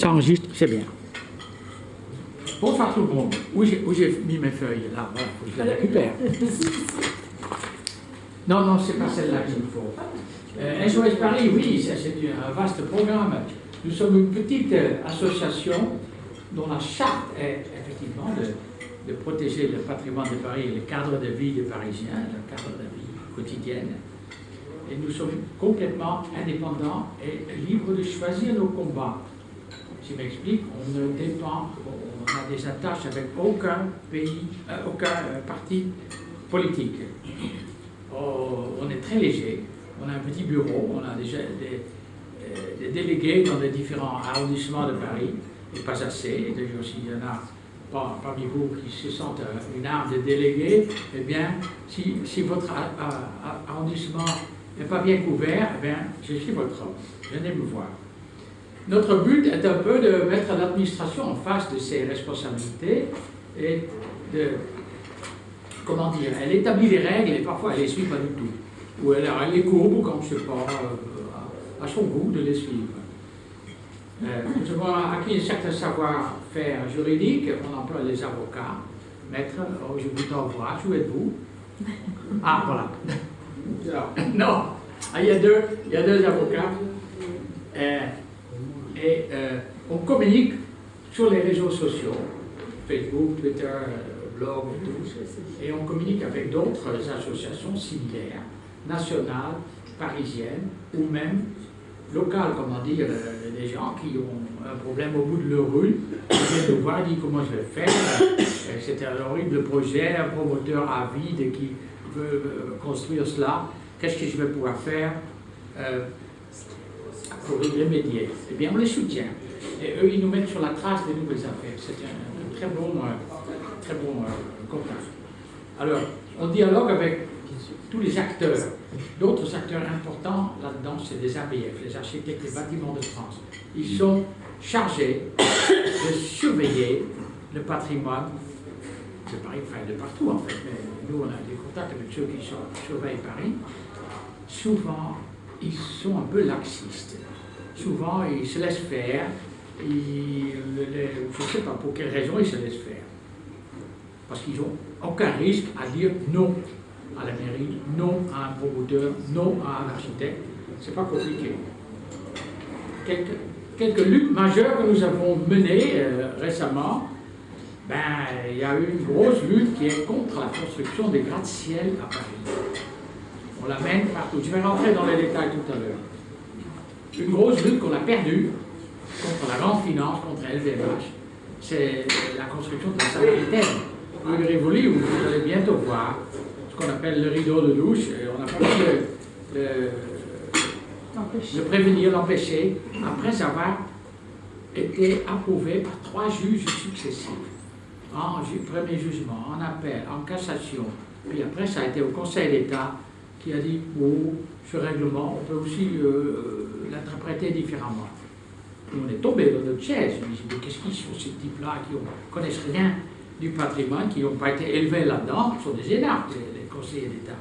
Ça enregistre, c'est bien. Bonsoir tout le monde. Où j'ai mis mes feuilles? Là, voilà, faut que je les récupère. Non, c'est pas celle-là qu'il me faut. SOS Paris, oui, c'est un vaste programme. Nous sommes une petite association dont la charte est effectivement de protéger le patrimoine de Paris et le cadre de vie des Parisiens, le cadre de vie quotidienne. Et nous sommes complètement indépendants et libres de choisir nos combats. Je m'explique, on ne dépend, on a des attaches avec aucun pays, aucun parti politique. On est très léger, on a un petit bureau, on a déjà des délégués dans les différents arrondissements de Paris, et pas assez, et d'ailleurs s'il y en a parmi vous qui se sentent une arme de délégués, eh bien, si votre arrondissement n'est pas bien couvert, eh bien, je suis votre homme, venez me voir. Notre but est un peu de mettre l'administration en face de ses responsabilités et de, comment dire, elle établit des règles et parfois elle ne les suit pas du tout. Ou elle les courbe comme, je ne sais pas, à son goût de les suivre. Nous avons acquis un certain savoir-faire juridique, on emploie les avocats. Maître, je vous t'envoie, où êtes-vous? Ah, voilà. Non, il y a deux avocats. On communique sur les réseaux sociaux, Facebook, Twitter, blog, tout, et on communique avec d'autres associations similaires, nationales, parisiennes, ou même locales, comment dire, des gens qui ont un problème au bout de leur rue, qui viennent nous voir, disent comment je vais faire, c'est un horrible projet, un promoteur avide qui veut construire cela, qu'est-ce que je vais pouvoir faire pour y remédier? Eh bien, on les soutient. Et eux, ils nous mettent sur la trace des nouvelles affaires. C'est un très bon contact. Alors, on dialogue avec tous les acteurs. D'autres acteurs importants là-dedans, c'est les ABF, les architectes des bâtiments de France. Ils sont chargés de surveiller le patrimoine de Paris, enfin de partout en fait. Mais nous, on a des contacts avec ceux qui surveillent Paris. Souvent, ils sont un peu laxistes. Souvent, ils se laissent faire. Je ne sais pas pour quelle raison ils se laissent faire. Parce qu'ils n'ont aucun risque à dire non à la mairie, non à un promoteur, non à un architecte. C'est pas compliqué. Quelques luttes majeures que nous avons menées récemment, il y a eu une grosse lutte qui est contre la construction des gratte-ciel à Paris. On la mène partout. Je vais rentrer dans les détails tout à l'heure. Une grosse lutte qu'on a perdue contre la grande finance, contre LVMH, c'est la construction de la Samaritaine. Rue de Rivoli, où vous allez bientôt voir ce qu'on appelle le rideau de douche. On a pu le prévenir, l'empêcher, après avoir été approuvé par 3 juges successifs. En premier jugement, en appel, en cassation. Puis après, ça a été au Conseil d'État qui a dit, ce règlement, on peut aussi l'interpréter différemment. Et on est tombé dans notre chaise. On dit, mais qu'est-ce qu'ils sont ces types-là qui ne connaissent rien du patrimoine, qui n'ont pas été élevés là-dedans, ce sont des énarques, les conseillers d'État.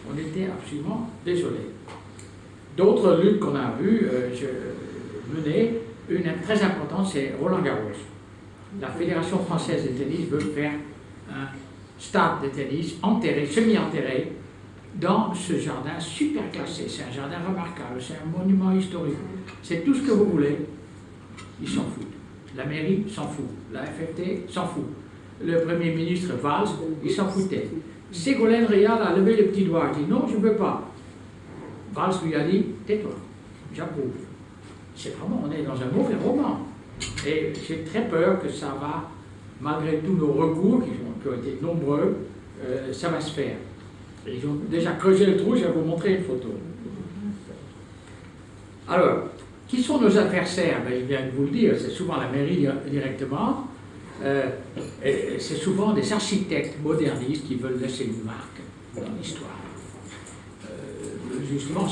On était absolument désolés. D'autres luttes qu'on a vues mener, une très importante, c'est Roland Garros. La Fédération française de tennis veut faire un stade de tennis enterré, semi-enterré, dans ce jardin super classé. C'est un jardin remarquable, c'est un monument historique. C'est tout ce que vous voulez. Ils s'en foutent. La mairie s'en fout. La FFT s'en fout. Le Premier ministre Valls, il s'en foutait. Ségolène Royal a levé le petit doigt, il dit non, je ne veux pas. Valls lui a dit, tais-toi, j'approuve. C'est vraiment, on est dans un mauvais roman. Et j'ai très peur que ça va, malgré tous nos recours, qui ont été nombreux, ça va se faire. Ils ont déjà creusé le trou, je vais vous montrer une photo. Alors, qui sont nos adversaires? Je viens de vous le dire, c'est souvent la mairie directement, et c'est souvent des architectes modernistes qui veulent laisser une marque dans l'histoire. Justement,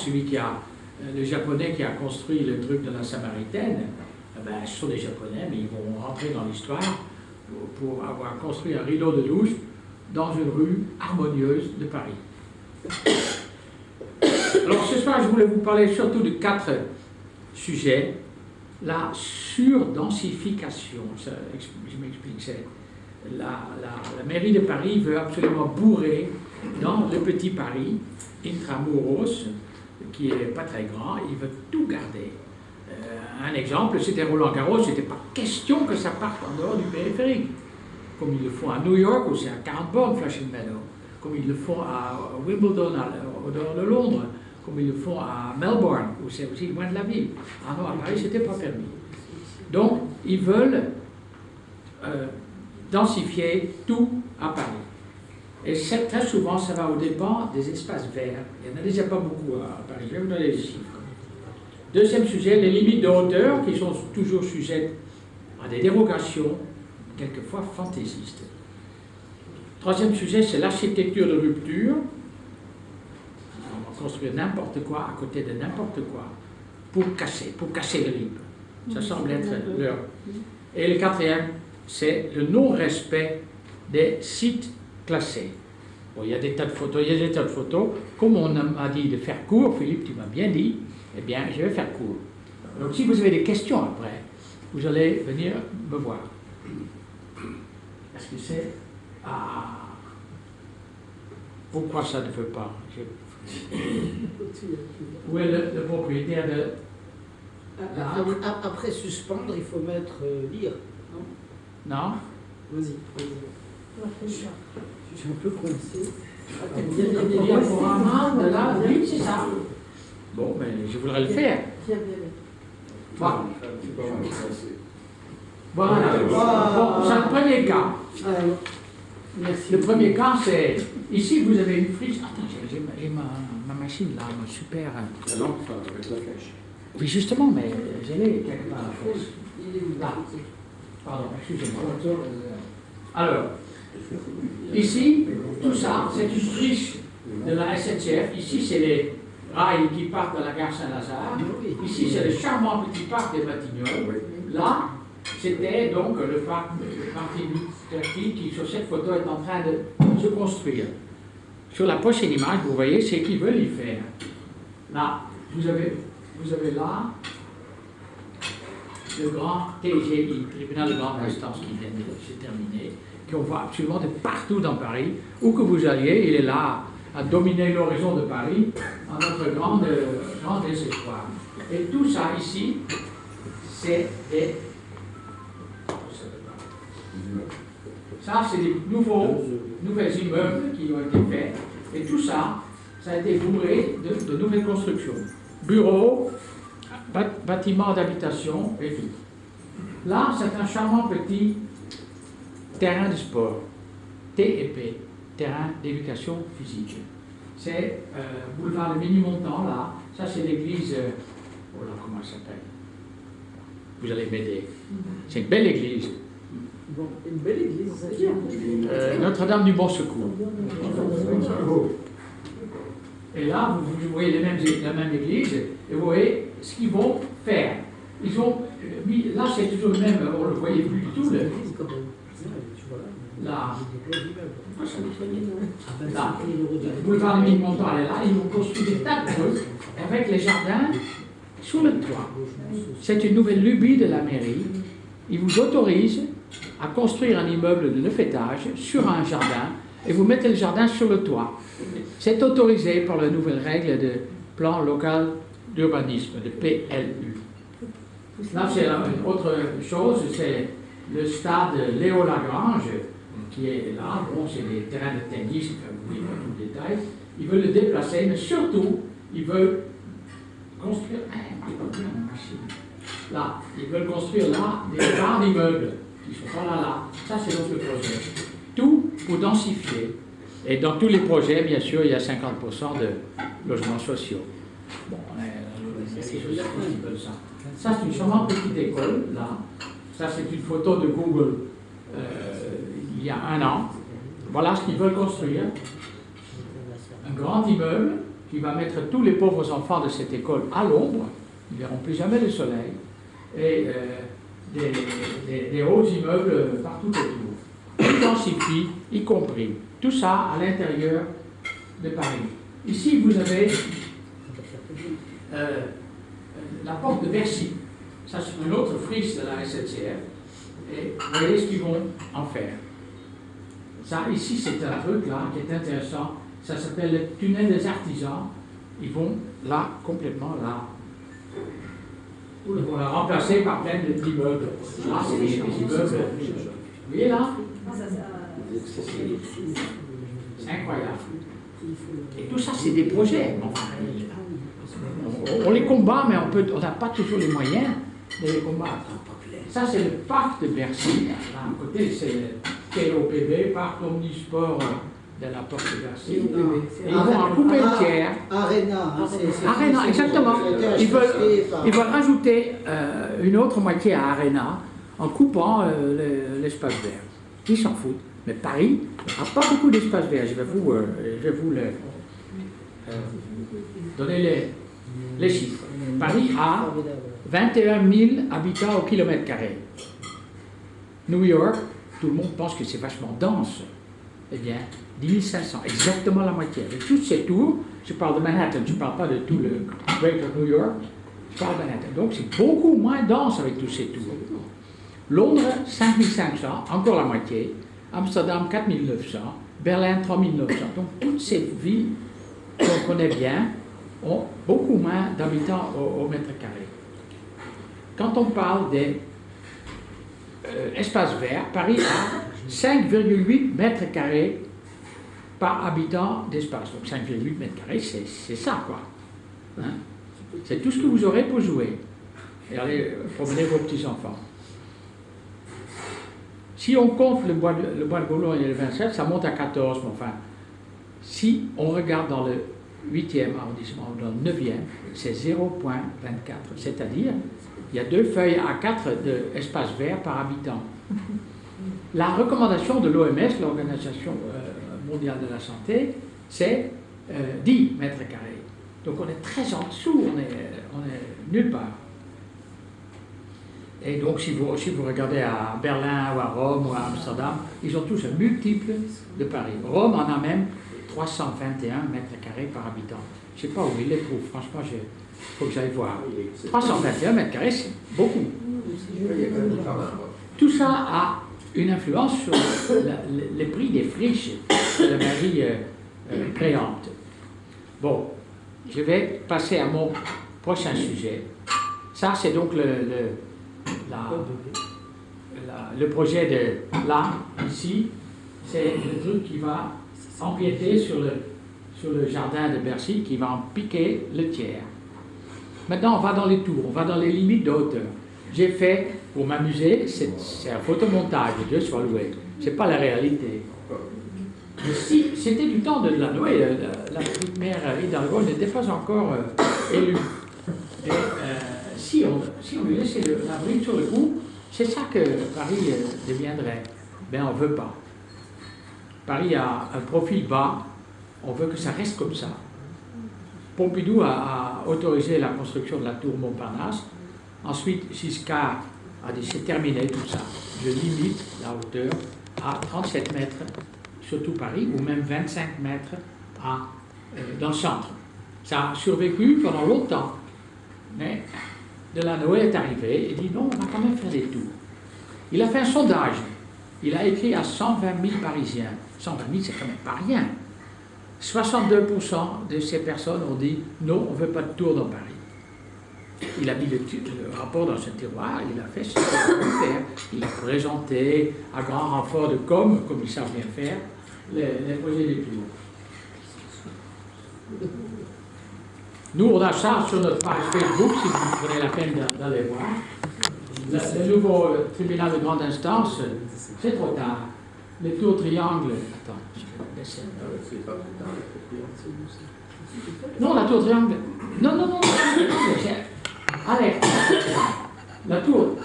le japonais qui a construit le truc de la Samaritaine, ce sont des japonais, mais ils vont rentrer dans l'histoire pour avoir construit un rideau de douche dans une rue harmonieuse de Paris. Alors ce soir, je voulais vous parler surtout de 4 sujets. la surdensification. Je m'explique, c'est la mairie de Paris veut absolument bourrer dans le petit Paris, intramuros, qui n'est pas très grand, il veut tout garder. Un exemple, c'était Roland-Garros, il n'était pas question que ça parte en dehors du périphérique, comme ils le font à New York, où c'est à 40 bornes, Flushing Meadow, comme ils le font à Wimbledon, au dehors de Londres, comme ils le font à Melbourne, où c'est aussi loin de la ville. Ah non, à Paris, ce n'était pas permis. Donc, ils veulent densifier tout à Paris. Et très souvent, ça va au dépens des espaces verts. Il n'y en a déjà pas beaucoup à Paris. Je vais vous donner les chiffres. Deuxième sujet, les limites de hauteur qui sont toujours sujettes à des dérogations, quelquefois fantaisistes. Troisième sujet, c'est l'architecture de rupture. On va construire n'importe quoi à côté de n'importe quoi pour casser le rythme. Ça semble être leur. Et le quatrième, c'est le non-respect des sites classés. Bon, il y a des tas de photos, Comme on m'a dit de faire court, Philippe, tu m'as bien dit, eh bien, je vais faire court. Donc, si vous avez des questions après, vous allez venir me voir. Est-ce que c'est... Ah... Pourquoi ça ne veut pas? Où est le propriétaire de... Après suspendre, il faut mettre lire, non? Non? Vas-y. Je suis un peu coincé. Il y a pour un an de là, oui, c'est ça. Bon, mais je voudrais le faire. Voilà. Voilà. Bon, c'est le premier cas. Merci. Le premier cas, c'est... Ici, vous avez une friche. Attends, j'ai ma machine là, ma super... La lampe avec la flèche. Oui, justement, mais je l'ai quelque part la flèche. Là. Pardon, excusez-moi. Alors, ici, tout ça, c'est une friche de la SNCF. Ici, c'est les rails qui partent de la gare Saint-Lazare. Ici, c'est le charmant petit parc des Batignolles. Là, c'était donc le parc Martin Luther King qui, sur cette photo, est en train de se construire. Sur la prochaine image, vous voyez ce qu'ils veulent y faire. Là, vous avez là le grand TGI, tribunal de grande instance, qui vient de se terminer, qu'on voit absolument de partout dans Paris. Où que vous alliez, il est là à dominer l'horizon de Paris, en notre grand désespoir. Et tout ça ici, c'est des... Ça, c'est des nouvelles immeubles qui ont été faits. Et tout ça, ça a été bourré de nouvelles constructions. Bureaux, bâtiments d'habitation et tout. Là, c'est un charmant petit terrain de sport. TEP, terrain d'éducation physique. C'est boulevard de Ménilmontant, là. Ça, c'est l'église... oh là, comment elle s'appelle? Vous allez m'aider. C'est une belle église. Bon, une belle église, ça veut dire. Notre-Dame du Bon Secours. Et là, vous voyez la même église, et vous voyez ce qu'ils vont faire. Ils ont mis, là c'est toujours le même, on ne le voyait plus du tout. Là, boulevard de Ménilmontant, elle est là, ils ont construit des tas de trucs avec les jardins sur le toit. C'est une nouvelle lubie de la mairie. Ils vous autorisent à construire un immeuble de 9 étages sur un jardin et vous mettez le jardin sur le toit. C'est autorisé par la nouvelle règle de plan local d'urbanisme, de PLU. Là, c'est une autre chose, c'est le stade Léo Lagrange, qui est là. Bon, c'est des terrains de tennis, vous voyez pas tout le détail. Ils veulent le déplacer, mais surtout, ils veulent construire... Là, ils veulent construire là des grands immeubles qui sont pas là. Ça, c'est notre projet. Tout pour densifier. Et dans tous les projets, bien sûr, il y a 50% de logements sociaux. Bon, c'est ça. Ça, c'est une charmante petite école, là. Ça, c'est une photo de Google il y a 1 an. Voilà ce qu'ils veulent construire. Un grand immeuble qui va mettre tous les pauvres enfants de cette école à l'ombre. Ils ne verront plus jamais le soleil. Et des hauts immeubles partout autour. Ils densifient, y compris. Tout ça à l'intérieur de Paris. Ici, vous avez la porte de Bercy. Ça, c'est une autre friche de la SNCF. Et vous voyez ce qu'ils vont en faire. Ça, ici, c'est un truc là qui est intéressant. Ça s'appelle le tunnel des artisans. Ils vont là, complètement là. Ils vont la remplacer par plein d'immeubles. Là, c'est des immeubles. Vous voyez là? C'est incroyable. Et tout ça, c'est des projets. On les combat, mais on n'a pas toujours les moyens de les combattre. Ça, c'est le parc de Bercy. Là, à côté, c'est le TOPB, parc omnisport de la porte de Bercy. Et ils vont en couper le tiers. Arena. Arena, exactement. Ils veulent rajouter une autre moitié à Arena en coupant l'espace vert. Ils s'en foutent. Mais Paris n'a pas beaucoup d'espace vert. Je vais vous donner les chiffres. Paris a 21 000 habitants au kilomètre carré. New York, tout le monde pense que c'est vachement dense. Eh bien, 10 500, exactement la moitié. Avec toutes ces tours, je parle de Manhattan, je ne parle pas de tout le Greater New York, je parle de Manhattan. Donc c'est beaucoup moins dense avec tous ces tours. Londres, 5 500, encore la moitié. Amsterdam, 4 900. Berlin, 3 900. Donc toutes ces villes qu'on connaît bien ont beaucoup moins d'habitants au mètre carré. Quand on parle des espaces verts, Paris a 5,8 mètres carrés par habitant d'espace. Donc 5,8 mètres carrés, c'est ça, quoi. Hein? C'est tout ce que vous aurez pour jouer. Et allez promener vos petits-enfants. Si on compte le bois de Boulogne et le 27, ça monte à 14, mais enfin, si on regarde dans le 8e arrondissement ou dans le 9e, c'est 0,24. C'est-à-dire, il y a 2 feuilles A4 d'espace vert par habitant. La recommandation de l'OMS, l'Organisation mondiale de la santé, c'est 10 mètres carrés. Donc on est très en dessous, on est nulle part. Et donc si vous regardez à Berlin ou à Rome ou à Amsterdam, ils ont tous un multiple de Paris. Rome en a même 321 mètres carrés par habitant. Je ne sais pas où ils les trouvent, franchement, il faut que j'aille voir. 321 mètres carrés, c'est beaucoup. Tout ça a une influence sur les prix des friches de la mairie créante. Bon, je vais passer à mon prochain sujet. Ça, c'est donc le projet de là, ici, c'est le truc qui va empiéter sur le jardin de Bercy, qui va en piquer le tiers. Maintenant, on va dans les tours, on va dans les limites de hauteur. J'ai fait, pour m'amuser, c'est un photomontage, Dieu soit loué. C'est pas la réalité. Mais si c'était du temps de la Noé, la petite mère Hidalgo n'était pas encore élue. Et si on lui laissait la bride sur le cou, c'est ça que Paris deviendrait. Ben on ne veut pas. Paris a un profil bas, on veut que ça reste comme ça. Pompidou a autorisé la construction de la tour Montparnasse. Ensuite, Giscard a dit c'est terminé tout ça. Je limite la hauteur à 37 mètres sur tout Paris, ou même 25 mètres dans le centre. Ça a survécu pendant longtemps. Mais Delanoë est arrivé et dit non, on va quand même faire des tours. Il a fait un sondage. Il a écrit à 120 000 Parisiens. 120 000, c'est quand même pas rien. 62% de ces personnes ont dit non, on ne veut pas de tour dans Paris. Il a mis le rapport dans ce tiroir, il a fait ce qu'il voulait faire. Il a présenté à grand renfort de comme ils savent bien faire, les projets des tours. Nous, on a ça sur notre page Facebook, si vous prenez la peine d'aller voir. Le nouveau tribunal de grande instance, c'est trop tard. Les tours triangles. Attends, je vais laisser. Non, la tour triangle. Non. Allez, la tour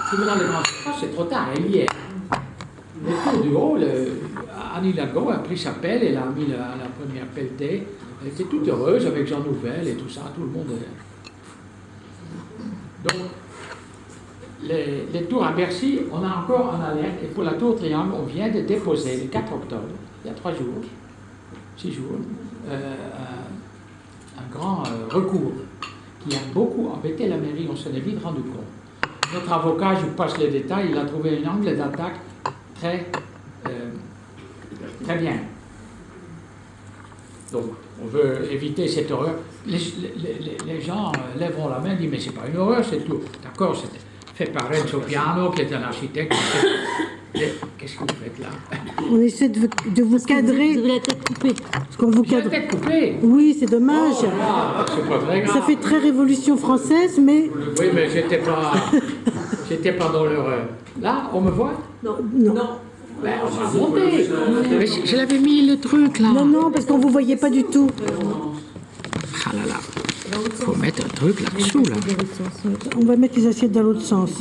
tribunal de grande instance, c'est trop tard, elle y est. Les tours du haut, Anne Hidalgo a pris sa pelle, elle a mis la première pelletée. Elle était toute heureuse avec Jean Nouvel et tout ça, tout le monde. Donc, les tours à Bercy, on a encore en alerte. Et pour la tour Triangle, on vient de déposer le 4 octobre, il y a 6 jours, un grand recours qui a beaucoup embêté la mairie, on s'en est vite rendu compte. Notre avocat, je vous passe les détails, il a trouvé un angle d'attaque très bien. Donc, on veut éviter cette horreur. Les gens lèveront la main et disent, mais c'est pas une horreur, c'est tout. D'accord, c'est fait par Renzo Piano, qui est un architecte. Qu'est-ce que vous faites là? On essaie de vous cadrer. Vous avez la tête coupée. Parce qu'on vous J'ai la cadre. tête coupée. Oui, c'est dommage. Oh là, c'est pas très grave. Ça fait très révolution française, mais Oui, mais j'étais pas dans l'horreur. Là, on me voit? non. Ben, on va monter. Mais je l'avais mis le truc là. Non, parce qu'on vous voyait pas du tout. Ah là là. Faut mettre un truc là-dessous là. On va mettre les assiettes dans l'autre sens,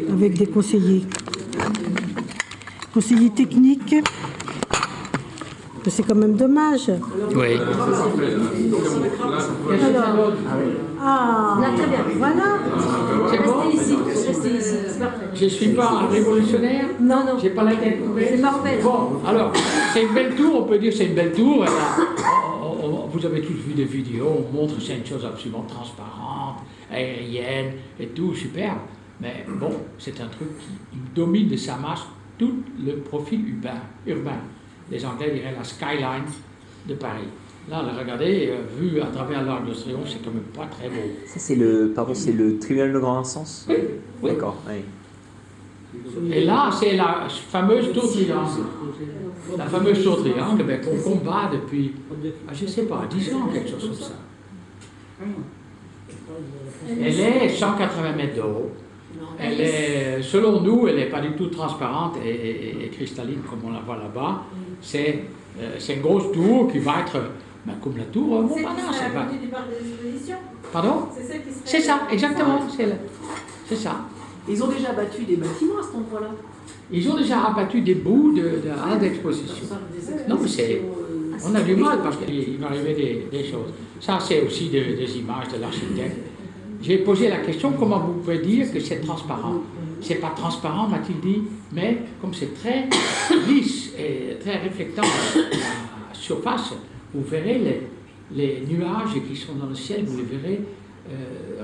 avec des conseillers. Conseillers techniques. C'est quand même dommage. Oui. Ah, Là, très bien. voilà. C'est bon? Restez ici, c'est parfait. Je suis pas un révolutionnaire. Non, non. J'ai pas la tête coupée. C'est parfait. Bon, alors, c'est une belle tour, on peut dire que c'est une belle tour. Vous avez tous vu des vidéos, on montre que c'est une chose absolument transparente, aérienne et tout, super. Mais bon, c'est un truc qui domine de sa masse tout le profil urbain. Les Anglais diraient la skyline de Paris. Là, regardez, vu à travers l'Arc de Triomphe, c'est quand même pas très beau. Ça, c'est c'est le tribunal de grande instance. Oui. D'accord. Oui. Et là, c'est la fameuse tour triangle. La fameuse tour triangle qu'on combat depuis, je ne sais pas, 10 ans, quelque chose comme ça. Elle est 180 mètres de haut. Elle est, selon nous, elle n'est pas du tout transparente et cristalline comme on la voit là-bas. C'est une grosse tour qui va être comme la tour Montparnasse. C'est à côté du parc des expositions. Pardon? C'est celle qui serait... C'est ça, exactement. C'est ça. Ils ont déjà abattu des bâtiments à cet endroit-là. Ils ont déjà abattu des bouts de halles d'exposition. Non, mais c'est... On a du mal parce qu'il va arriver des choses. Ça, c'est aussi des images de l'architecte. J'ai posé la question, comment vous pouvez dire que c'est transparent? C'est pas transparent, m'a-t-il dit, mais comme c'est très lisse et très réflectant à la surface, vous verrez les nuages qui sont dans le ciel, vous les verrez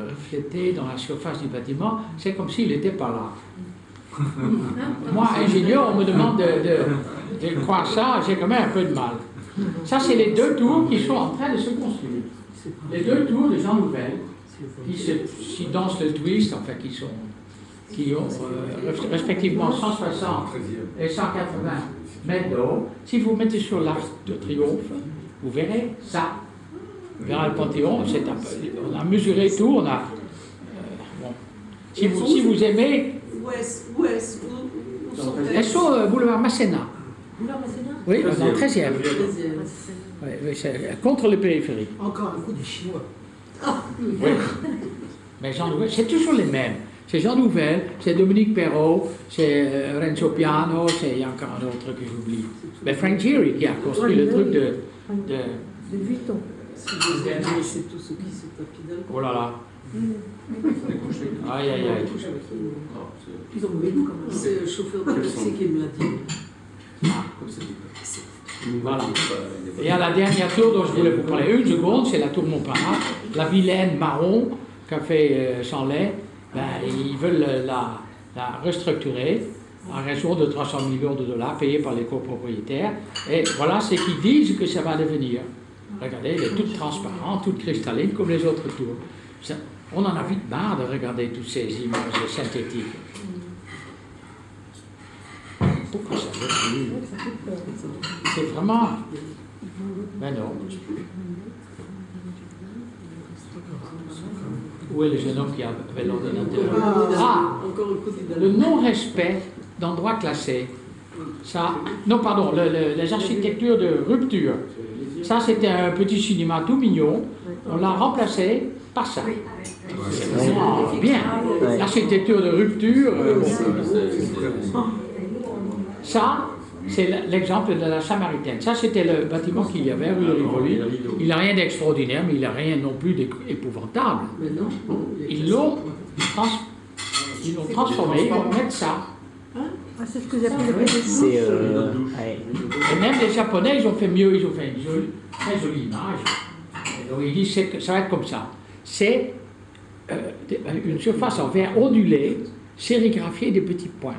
reflétés dans la surface du bâtiment. C'est comme s'il n'était pas là. Moi, ingénieur, on me demande de croire ça, j'ai quand même un peu de mal. Ça, c'est les deux tours qui sont en train de se construire. Les deux tours de Jean Nouvel, qui dansent le twist, enfin, qui ont respectivement 160 et 180 mètres de haut. Si vous mettez sur l'Arc de Triomphe, vous verrez ça. Vous verrez le Panthéon, on a mesuré tout, on a... bon. Si vous aimez... Où sont-elles? Elles sont boulevard Masséna. Boulevard Masséna? Oui, dans le 13e. Oui, c'est contre le périphérique. Encore un coup des Chinois. Oui. Mais Jean Nouvel, c'est toujours les mêmes. C'est Jean Nouvel, c'est Dominique Perrault, c'est Renzo Piano, il y a encore un autre que j'oublie. Mais Frank Gehry qui a construit le truc de... De Vuitton. C'est tout ce qui se tapit d'un coup. Oh là là. Aïe, aïe, aïe. Ils ont mauvais goût quand même. C'est le chauffeur de taxi qui me l'a dit. Voilà. Et à la dernière tour dont je voulais vous parler, une seconde, c'est la tour Montparnasse, la vilaine marron qu'a fait Chanlet. Ben, ils veulent la restructurer à raison de 300 millions de dollars payés par les copropriétaires. Et voilà ce qu'ils disent que ça va devenir. Regardez, elle est toute transparente, toute cristalline comme les autres tours. On en a vite marre de regarder toutes ces images synthétiques. Pourquoi ça veut dire? C'est vraiment... Ben non. Où est le jeune homme qui avait l'ordinateur? Ah! Encore un coup d'idée. Le non-respect d'endroits classés. Ça, non, pardon, les architectures de rupture. Ça, c'était un petit cinéma tout mignon. On l'a remplacé par ça. C'est vraiment bien. L'architecture de rupture. Ça, c'est l'exemple de la Samaritaine. Ça, c'était le bâtiment qu'il y avait rue de Rivoli. Il n'a rien d'extraordinaire, mais il n'a rien non plus d'épouvantable. Ils l'ont transformé, ils vont mettre ça. Ah, c'est ce que j'appelle le C'est. Ouais. Et même les Japonais, ils ont fait mieux, ils ont fait une très jolie image. Et donc ils disent que ça va être comme ça. C'est une surface en verre ondulé, sérigraphiée des petits points.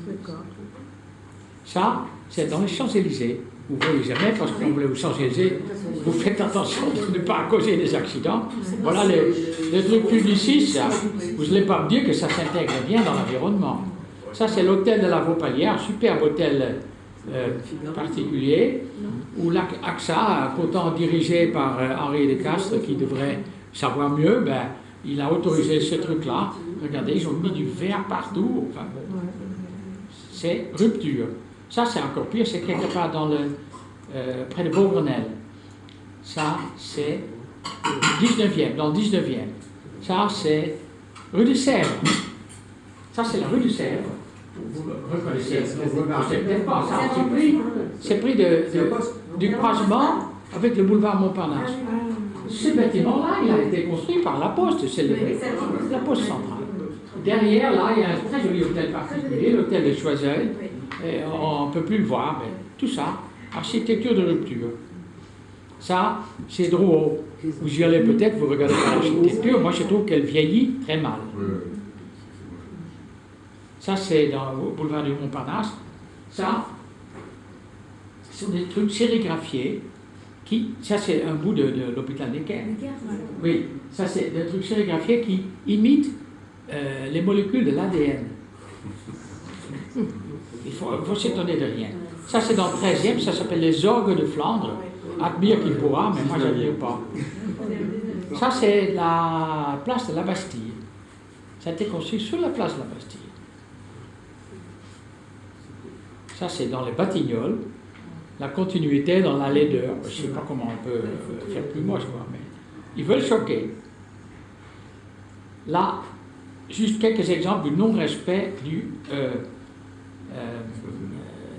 D'accord. Ça, c'est dans les Champs-Élysées. Vous ne voyez jamais, parce que quand vous allez aux Champs-Élysées, vous faites attention de ne pas causer des accidents. Voilà les trucs publicistes, ça. Vous n'allez pas me dire que ça s'intègre bien dans l'environnement. Ça, c'est l'hôtel de la Vaupalière, un superbe hôtel particulier, où l'AXA, pourtant dirigé par Henri Descastres, qui devrait savoir mieux, ben, il a autorisé ce truc-là. Regardez, ils ont mis du verre partout. Enfin, bon. C'est rupture. Ça, c'est encore pire, c'est quelque part dans près de Beaugrenelle. Ça, c'est 19e, dans le 19e. Ça, c'est rue de Sèvres. Ça, c'est la rue de Sèvres. Vous reconnaissez, c'est peut-être pas ça. C'est pris du croisement avec le boulevard Montparnasse. Ce bâtiment-là, il a été construit par la Poste, c'est la Poste centrale. Derrière, là, il y a un très joli hôtel particulier, l'hôtel de Choiseul. Et on ne peut plus le voir, mais tout ça, architecture de rupture. Ça, c'est Drouot. Vous y allez peut-être, vous regardez l'architecture. Moi, je trouve qu'elle vieillit très mal. Ça, c'est dans le boulevard du Montparnasse. Ça, ce sont des trucs sérigraphiés. Ça, c'est un bout de l'hôpital Necker. Oui, ça, c'est des trucs sérigraphiés qui imitent les molécules de l'ADN. Il faut s'étonner de rien. Ça, c'est dans le 13e, ça s'appelle les orgues de Flandre. Admire qui pourra, mais moi, je n'admire pas. Ça, c'est la place de la Bastille. Ça a été construit sur la place de la Bastille. Ça, c'est dans les Batignolles. La continuité dans la laideur. Je ne sais pas comment on peut faire plus moche, quoi, mais ils veulent choquer. Là, juste quelques exemples du non-respect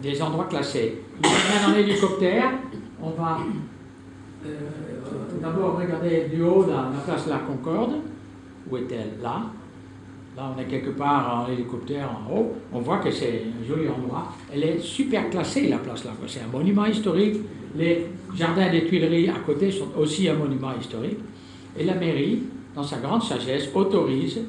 des endroits classés. Vous venez en hélicoptère, on va d'abord regarder du haut la place de la Concorde. Où est-elle? Là. Là, on est quelque part en hélicoptère en haut. On voit que c'est un joli endroit. Elle est super classée, la place là. C'est un monument historique. Les jardins des Tuileries à côté sont aussi un monument historique. Et la mairie, dans sa grande sagesse, autorise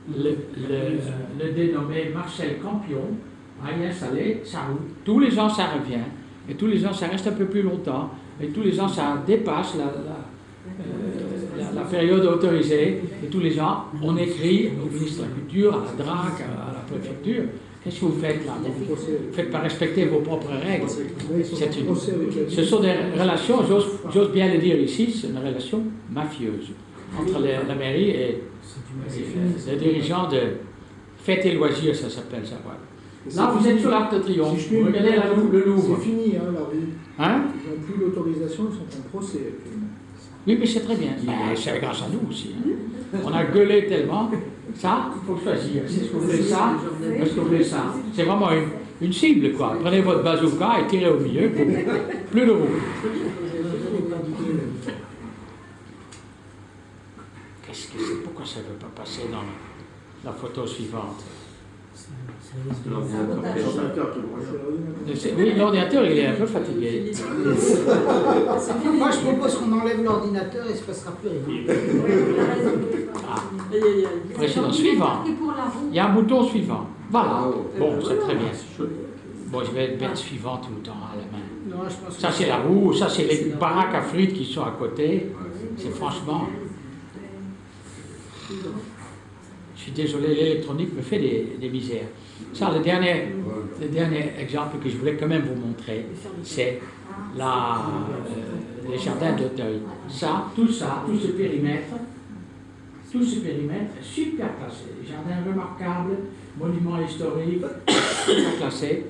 le dénommé Marcel Campion à y installer sa route. Tous les ans, ça revient. Et tous les ans, ça reste un peu plus longtemps. Et tous les ans, ça dépasse la période autorisée. Et tous les ans, on écrit au ministre de la Culture, à la DRAC, à la préfecture. Qu'est-ce que vous faites là? Vous ne faites pas respecter vos propres règles. Ce sont des relations, j'ose bien le dire ici, c'est une relation mafieuse entre la mairie et les dirigeants de Fêtes et Loisirs, ça s'appelle ça. Voilà. Là, vous êtes sur l'Arc de Triomphe. Vous regardez le Louvre. C'est fini, hein, la rue. Hein? Ils n'ont plus l'autorisation, ils sont en procès. Oui, mais c'est très bien. Ben, c'est grâce à nous aussi. Hein. On a gueulé tellement. Ça, il faut choisir. Est-ce que vous voulez ça? Est-ce que vous voulez ça? C'est vraiment une cible, quoi. Prenez votre bazooka et tirez au milieu. Boum. Plus de roue. Qu'est-ce que c'est? Pourquoi ça ne veut pas passer dans la photo suivante? Oui, l'ordinateur, il est un peu fatigué. Moi, je propose qu'on enlève l'ordinateur et il ne se passera plus rien. Ah. Précédent suivant. Il y a un bouton suivant. Voilà. Bon, c'est très bien. Bon, je vais mettre suivant tout le temps à la main. Non, je pense Ça, c'est la roue. Ça, c'est les baraques à frites qui sont à côté. C'est franchement... Je suis désolé, l'électronique me fait des misères. Ça, le dernier exemple que je voulais quand même vous montrer, c'est les jardins d'Auteuil. Tout ce périmètre est super classé. Jardin remarquable, monument historique, super classé.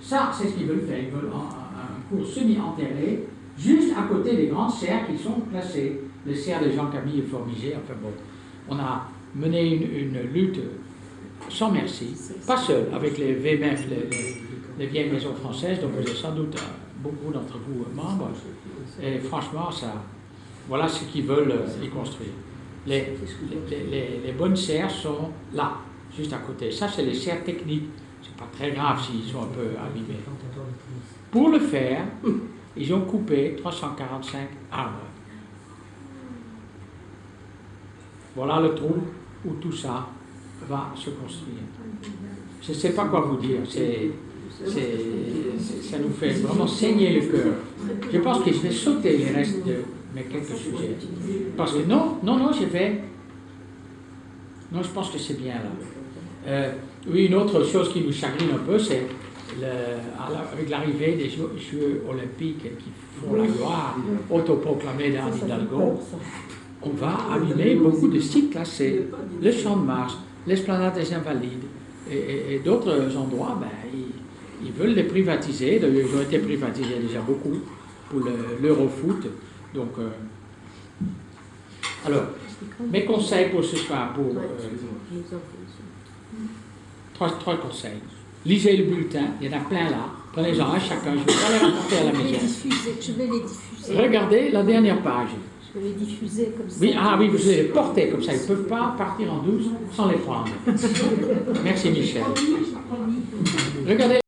Ça, c'est ce qu'ils veulent faire. Ils veulent un cours semi-enterré, juste à côté des grandes serres qui sont classées. Les serres de Jean-Camille et Formigé, enfin bon. On a mené une lutte sans merci, pas seul, avec les VMF, les vieilles maisons françaises, dont vous êtes sans doute beaucoup d'entre vous membres. Et franchement, voilà ce qu'ils veulent y construire. Les bonnes serres sont là, juste à côté. Ça, c'est les serres techniques. C'est pas très grave s'ils sont un peu abîmés. Pour le faire, ils ont coupé 345 arbres. Voilà le trou où tout ça va se construire. Je ne sais pas quoi vous dire. Ça nous fait vraiment saigner le cœur. Je pense que je vais sauter les restes de mes quelques sujets. Parce que non, j'ai fait. Non, je pense que c'est bien là. Oui, une autre chose qui nous chagrine un peu, c'est avec l'arrivée des Jeux olympiques qui font la gloire autoproclamée d'Anne Hidalgo, on va abîmer beaucoup de sites classés, le Champ de Mars, l'Esplanade des Invalides et d'autres endroits, ils veulent les privatiser. Ils ont été privatisés déjà beaucoup pour l'Eurofoot. Donc, alors, mes conseils pour ce soir, trois conseils. Lisez le bulletin, il y en a plein là. Prenez-en un chacun, je ne vais pas les rapporter à la maison. Je vais les diffuser. Regardez la dernière page. Je vais les diffuser comme ça. Oui, oui, vous allez les porter comme ça, ils ne peuvent pas partir en douce sans les prendre. Merci Michel. Regardez.